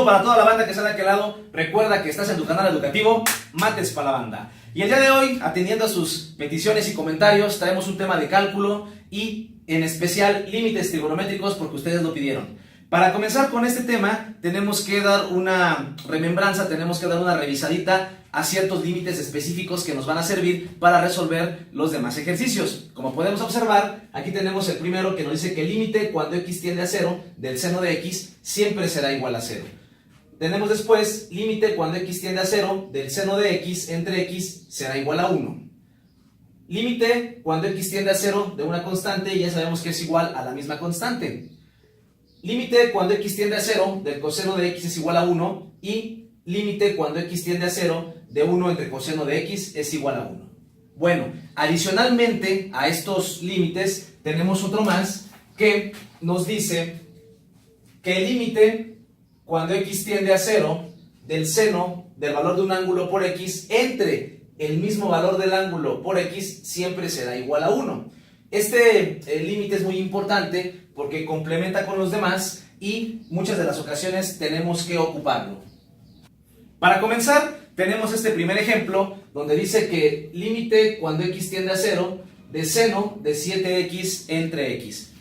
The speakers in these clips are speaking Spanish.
para toda la banda que está de aquel lado. Recuerda que estás en tu canal educativo Mates para la Banda. Y el día de hoy, atendiendo a sus peticiones y comentarios, traemos un tema de cálculo y en especial límites trigonométricos porque ustedes lo pidieron. Para comenzar con este tema, tenemos que dar una remembranza, tenemos que dar una revisadita a ciertos límites específicos que nos van a servir para resolver los demás ejercicios. Como podemos observar, aquí tenemos el primero que nos dice que el límite cuando x tiende a 0 del seno de x siempre será igual a 0. Tenemos después límite cuando x tiende a 0 del seno de x entre x será igual a 1. Límite cuando x tiende a 0 de una constante y ya sabemos que es igual a la misma constante. Límite cuando x tiende a 0 del coseno de x es igual a 1 y límite cuando x tiende a 0 de 1 entre coseno de x es igual a 1. Bueno, adicionalmente a estos límites tenemos otro más que nos dice que el límite cuando x tiende a 0 del seno del valor de un ángulo por x entre el mismo valor del ángulo por x siempre será igual a 1. Este límite es muy importante porque complementa con los demás y muchas de las ocasiones tenemos que ocuparlo. Para comenzar, tenemos este primer ejemplo donde dice que límite cuando x tiende a 0 de seno de 7x entre x.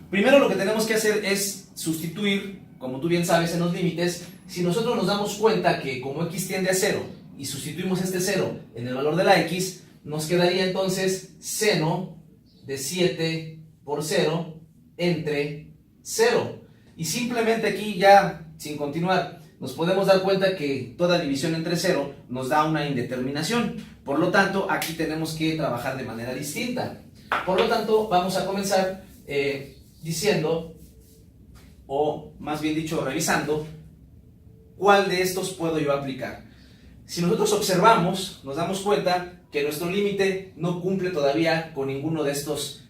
Primero lo que tenemos que hacer es sustituir, como tú bien sabes en los límites, si nosotros nos damos cuenta que como x tiende a 0 y sustituimos este 0 en el valor de la x, nos quedaría entonces seno de 7 por 0 entre 0. Y simplemente aquí ya, sin continuar, nos podemos dar cuenta que toda división entre 0 nos da una indeterminación. Por lo tanto, aquí tenemos que trabajar de manera distinta. Por lo tanto, vamos a comenzar diciendo, o más bien dicho, revisando, ¿cuál de estos puedo yo aplicar? Si nosotros observamos, nos damos cuenta que nuestro límite no cumple todavía con ninguno de estos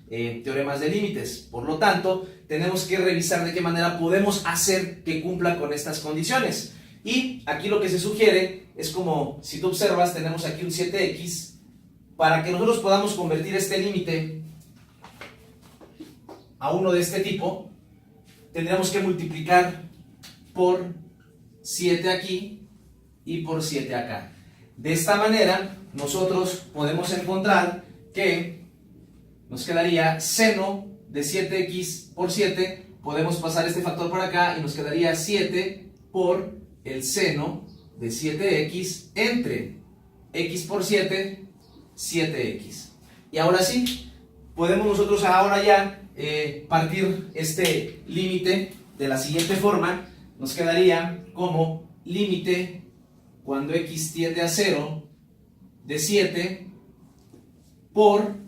teoremas de límites. Por lo tanto, tenemos que revisar de qué manera podemos hacer que cumpla con estas condiciones. Y aquí lo que se sugiere es como, si tú observas, tenemos aquí un 7x. Para que nosotros podamos convertir este límite a uno de este tipo, tendríamos que multiplicar por 7 aquí y por 7 acá. De esta manera, nosotros podemos encontrar que nos quedaría seno de 7x por 7, podemos pasar este factor por acá y nos quedaría 7 por el seno de 7x entre x por 7, 7x. Y ahora sí, podemos nosotros ahora ya partir este límite de la siguiente forma. Nos quedaría como límite cuando x tiende a 0 de 7 por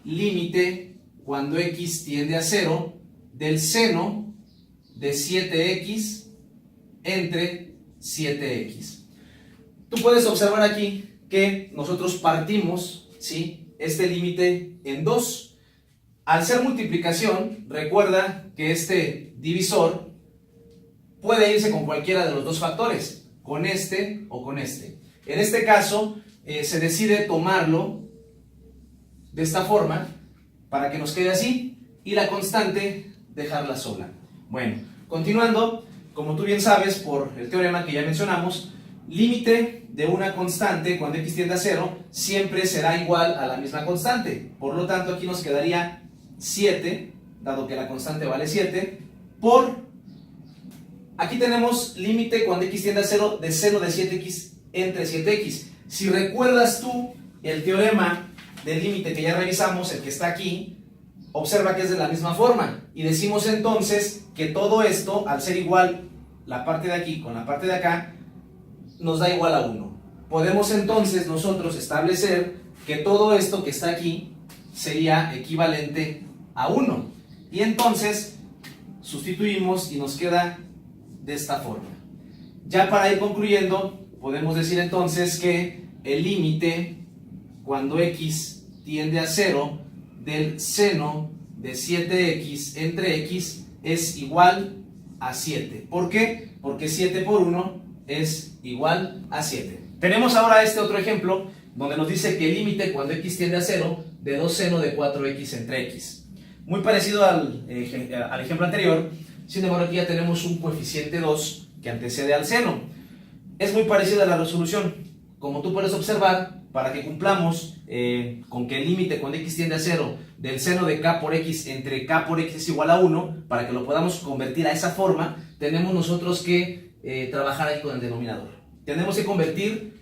límite cuando x tiende a 0 del seno de 7x entre 7x. Tú puedes observar aquí que nosotros partimos, ¿sí?, este límite en dos. Al ser multiplicación, recuerda que este divisor puede irse con cualquiera de los dos factores, con este o con este. En este caso, se decide tomarlo de esta forma para que nos quede así y la constante dejarla sola. Bueno, continuando, como tú bien sabes por el teorema que ya mencionamos, límite de una constante cuando x tiende a 0 siempre será igual a la misma constante. Por lo tanto, aquí nos quedaría 7, dado que la constante vale 7, por, aquí tenemos límite cuando x tiende a 0 de seno de 7x entre 7x. Si recuerdas tú el teorema del límite que ya revisamos, el que está aquí, observa que es de la misma forma. Y decimos entonces que todo esto, al ser igual la parte de aquí con la parte de acá, nos da igual a 1. Podemos entonces nosotros establecer que todo esto que está aquí sería equivalente a 1. Y entonces sustituimos y nos queda de esta forma. Ya para ir concluyendo, podemos decir entonces que el límite cuando x tiende a 0 del seno de 7x entre x es igual a 7. ¿Por qué? Porque 7 por 1 es igual a 7. Tenemos ahora este otro ejemplo donde nos dice que el límite cuando x tiende a 0 de 2 seno de 4x entre x. Muy parecido al ejemplo anterior, sin embargo aquí ya tenemos un coeficiente 2 que que antecede al seno. Es muy parecida a la resolución. Como tú puedes observar, para que cumplamos con que el límite cuando x tiende a 0 del seno de k por x entre k por x es igual a 1, para que lo podamos convertir a esa forma, tenemos nosotros que trabajar ahí con el denominador. Tenemos que convertir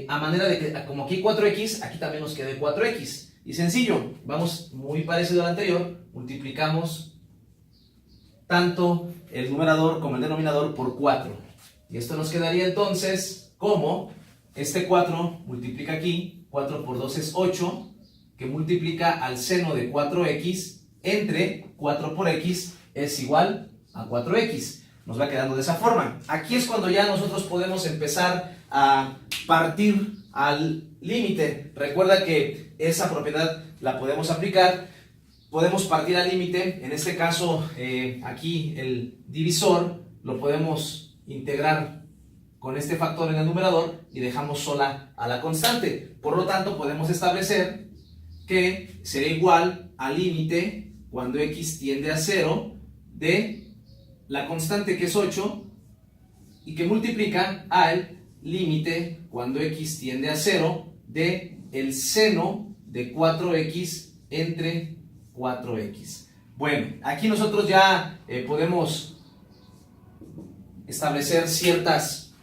a manera de que, como aquí 4x, aquí también nos quede 4x. Y sencillo, vamos muy parecido al anterior, multiplicamos tanto el numerador como el denominador por 4. Y esto nos quedaría entonces como este 4 multiplica aquí, 4 por 2 es 8, que multiplica al seno de 4x entre 4 por x es igual a 4x. Nos va quedando de esa forma. Aquí es cuando ya nosotros podemos empezar a partir al límite. Recuerda que esa propiedad la podemos aplicar. Podemos partir al límite. En este caso, aquí el divisor lo podemos integrar con este factor en el numerador y dejamos sola a la constante. Por lo tanto, podemos establecer que será igual al límite cuando x tiende a 0 de la constante que es 8 y que multiplica al límite cuando x tiende a 0 de el seno de 4x entre 4x. Bueno, aquí nosotros ya podemos establecer ciertas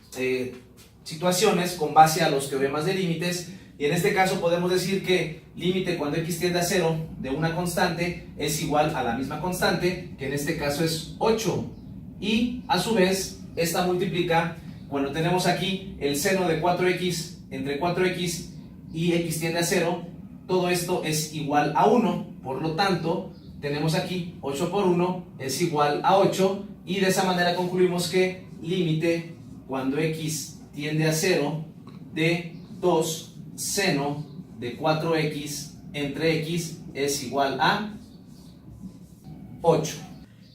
situaciones con base a los teoremas de límites, y en este caso podemos decir que límite cuando x tiende a 0 de una constante es igual a la misma constante, que en este caso es 8, y a su vez esta multiplica cuando tenemos aquí el seno de 4x entre 4x y x tiende a 0, todo esto es igual a 1, por lo tanto tenemos aquí 8 por 1 es igual a 8, y de esa manera concluimos que límite cuando x tiende a 0 de 2 seno de 4x entre x es igual a 8.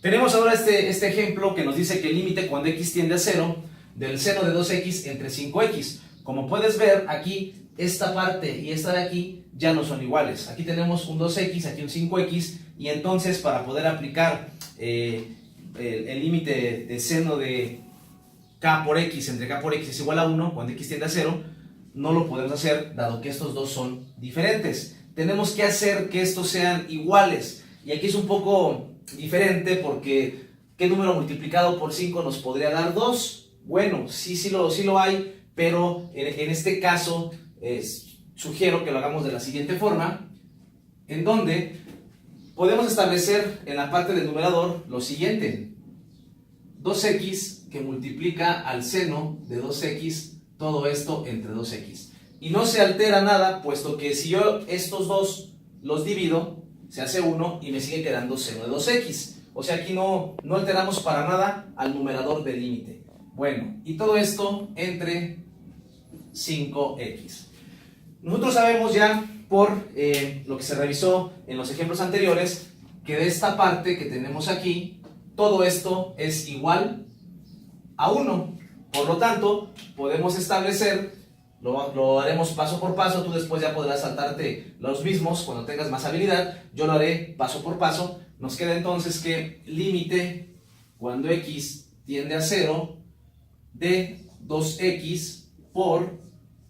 Tenemos ahora este ejemplo que nos dice que el límite cuando x tiende a 0 del seno de 2x entre 5x. Como puedes ver aquí, esta parte y esta de aquí ya no son iguales. Aquí tenemos un 2x, aquí un 5x, y entonces para poder aplicar el límite de seno de k por x entre k por x es igual a 1 cuando x tiende a 0, no lo podemos hacer dado que estos dos son diferentes. Tenemos que hacer que estos sean iguales, y aquí es un poco diferente porque ¿qué número multiplicado por 5 nos podría dar 2? Bueno, sí lo hay, pero en este caso sugiero que lo hagamos de la siguiente forma, en donde podemos establecer en la parte del numerador lo siguiente: 2x que multiplica al seno de 2x, todo esto entre 2x. Y no se altera nada, puesto que si yo estos dos los divido, se hace 1 y me sigue quedando seno de 2x. O sea, aquí no alteramos para nada al numerador del límite. Bueno, y todo esto entre 5x. Nosotros sabemos ya por lo que se revisó en los ejemplos anteriores que de esta parte que tenemos aquí, todo esto es igual a 1. Por lo tanto, podemos establecer, lo haremos paso por paso, tú después ya podrás saltarte los mismos cuando tengas más habilidad, yo lo haré paso por paso. Nos queda entonces que límite cuando x tiende a 0 de 2x por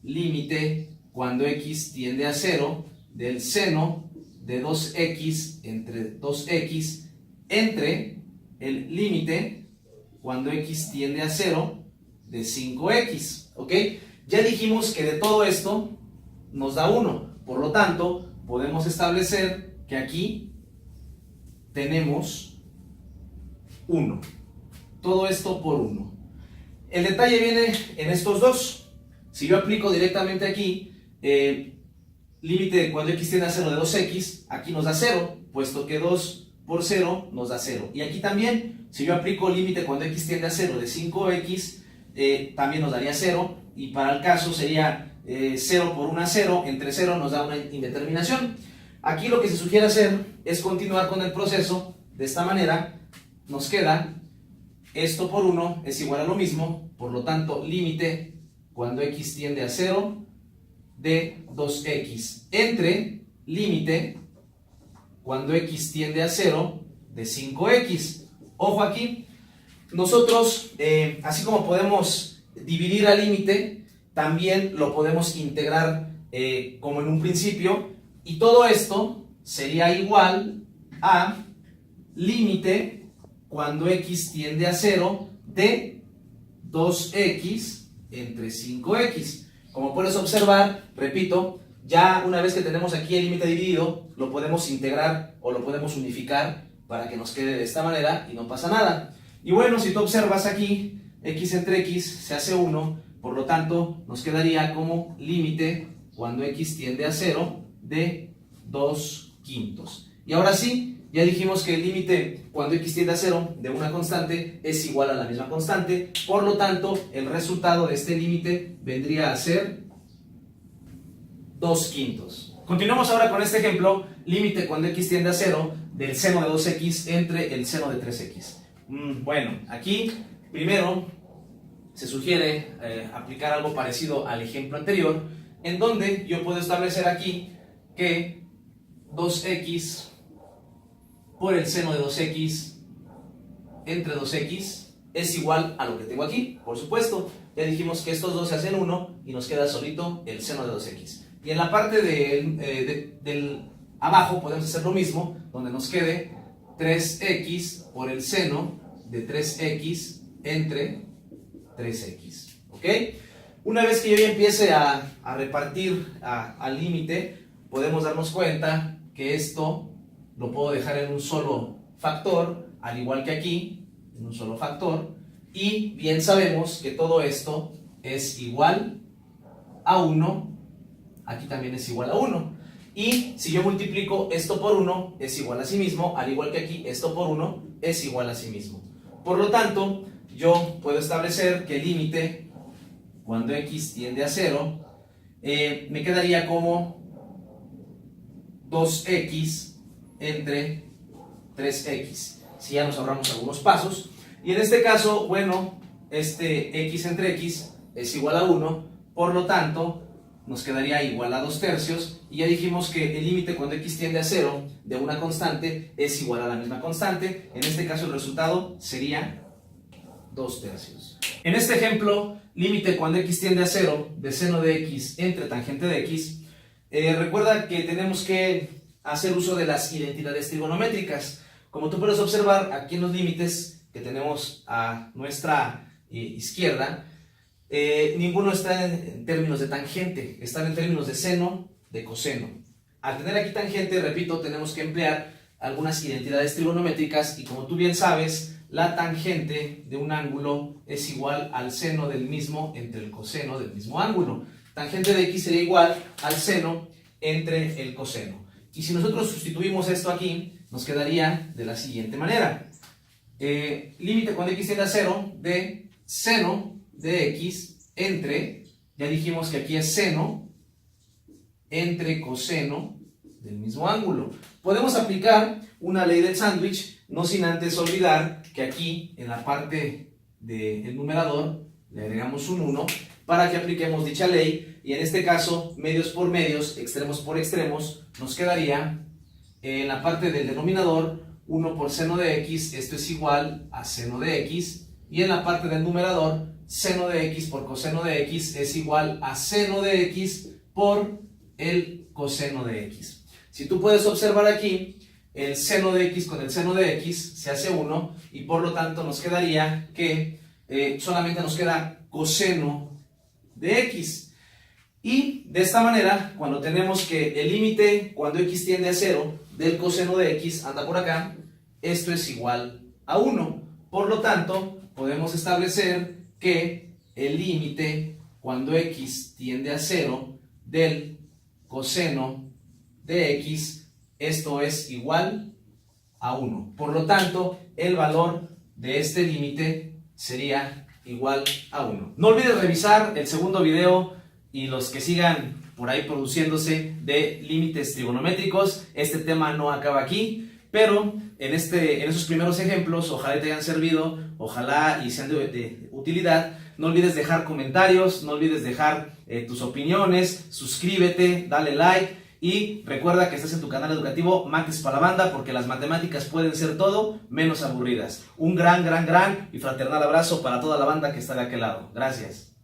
límite cuando x tiende a 0 del seno de 2x entre 2x entre el límite cuando x tiende a 0 de 5x, ¿ok? Ya dijimos que de todo esto nos da 1, por lo tanto podemos establecer que aquí tenemos 1, todo esto por 1. El detalle viene en estos dos. Si yo aplico directamente aquí límite cuando x tiende a 0 de 2x, aquí nos da 0, puesto que 2 por 0 nos da 0. Y aquí también, si yo aplico límite cuando x tiende a 0 de 5x, también nos daría 0, y para el caso sería 0 por 1 0, entre 0 nos da una indeterminación. Aquí lo que se sugiere hacer es continuar con el proceso de esta manera. Nos queda esto por 1 es igual a lo mismo, por lo tanto límite cuando x tiende a 0 de 2x entre límite cuando x tiende a 0 de 5x. Ojo aquí, nosotros, así como podemos dividir al límite, también lo podemos integrar como en un principio, y todo esto sería igual a límite cuando x tiende a 0 de 2x entre 5x. Como puedes observar, repito, ya una vez que tenemos aquí el límite dividido, lo podemos integrar o lo podemos unificar para que nos quede de esta manera y no pasa nada. Y bueno, si tú observas aquí, x entre x se hace 1, por lo tanto nos quedaría como límite cuando x tiende a 0 de 2/5. Y ahora sí, ya dijimos que el límite cuando x tiende a 0 de una constante es igual a la misma constante, por lo tanto el resultado de este límite vendría a ser 2/5. Continuamos ahora con este ejemplo, límite cuando x tiende a 0 del seno de 2x entre el seno de 3x. Bueno, aquí primero se sugiere aplicar algo parecido al ejemplo anterior, en donde yo puedo establecer aquí que 2x por el seno de 2x entre 2x es igual a lo que tengo aquí. Por supuesto, ya dijimos que estos dos se hacen 1 y nos queda solito el seno de 2x. Y en la parte del abajo podemos hacer lo mismo, donde nos quede 3x por el seno de 3x entre 3x. ¿Ok? Una vez que yo ya empiece a repartir al límite, podemos darnos cuenta que esto lo puedo dejar en un solo factor, al igual que aquí, en un solo factor, y bien sabemos que todo esto es igual a 1, aquí también es igual a 1. Y si yo multiplico esto por 1, es igual a sí mismo, al igual que aquí, esto por 1 es igual a sí mismo. Por lo tanto, yo puedo establecer que el límite, cuando x tiende a 0, me quedaría como 2x entre 3x. Si ya nos ahorramos algunos pasos. Y en este caso, bueno, este x entre x es igual a 1, por lo tanto, nos quedaría igual a 2/3, y ya dijimos que el límite cuando x tiende a 0 de una constante es igual a la misma constante. En este caso el resultado sería 2/3. En este ejemplo, límite cuando x tiende a 0 de seno de x entre tangente de x, recuerda que tenemos que hacer uso de las identidades trigonométricas. Como tú puedes observar aquí en los límites que tenemos a nuestra izquierda, ninguno está en términos de tangente, están en términos de seno, de coseno. Al tener aquí tangente, repito, tenemos que emplear algunas identidades trigonométricas, y como tú bien sabes, la tangente de un ángulo es igual al seno del mismo entre el coseno del mismo ángulo. Tangente de x sería igual al seno entre el coseno. Y si nosotros sustituimos esto aquí, nos quedaría de la siguiente manera. Límite cuando x tiende a 0 de seno de x entre, ya dijimos que aquí es seno, entre coseno del mismo ángulo. Podemos aplicar una ley del sándwich, no sin antes olvidar que aquí en la parte del numerador le agregamos un 1 para que apliquemos dicha ley, y en este caso medios por medios, extremos por extremos, nos quedaría en la parte del denominador 1 por seno de x, esto es igual a seno de x, y en la parte del numerador seno de x por coseno de x es igual a seno de x por el coseno de x. Si tú puedes observar aquí, el seno de x con el seno de x se hace 1, y por lo tanto nos quedaría que solamente nos queda coseno de x. Y de esta manera, cuando tenemos que el límite cuando x tiende a 0 del coseno de x anda por acá, esto es igual a 1. Por lo tanto, podemos establecer que el límite cuando x tiende a 0 del coseno de x, esto es igual a 1. Por lo tanto, el valor de este límite sería igual a 1. No olvides revisar el segundo video y los que sigan por ahí produciéndose de límites trigonométricos. Este tema no acaba aquí, pero en esos primeros ejemplos ojalá te hayan servido, ojalá y sean de utilidad. No olvides dejar comentarios, no olvides dejar tus opiniones, suscríbete, dale like Y recuerda que estás en tu canal educativo Mates para la Banda, porque las matemáticas pueden ser todo menos aburridas. Un gran y fraternal abrazo para toda la banda que está de aquel lado. Gracias.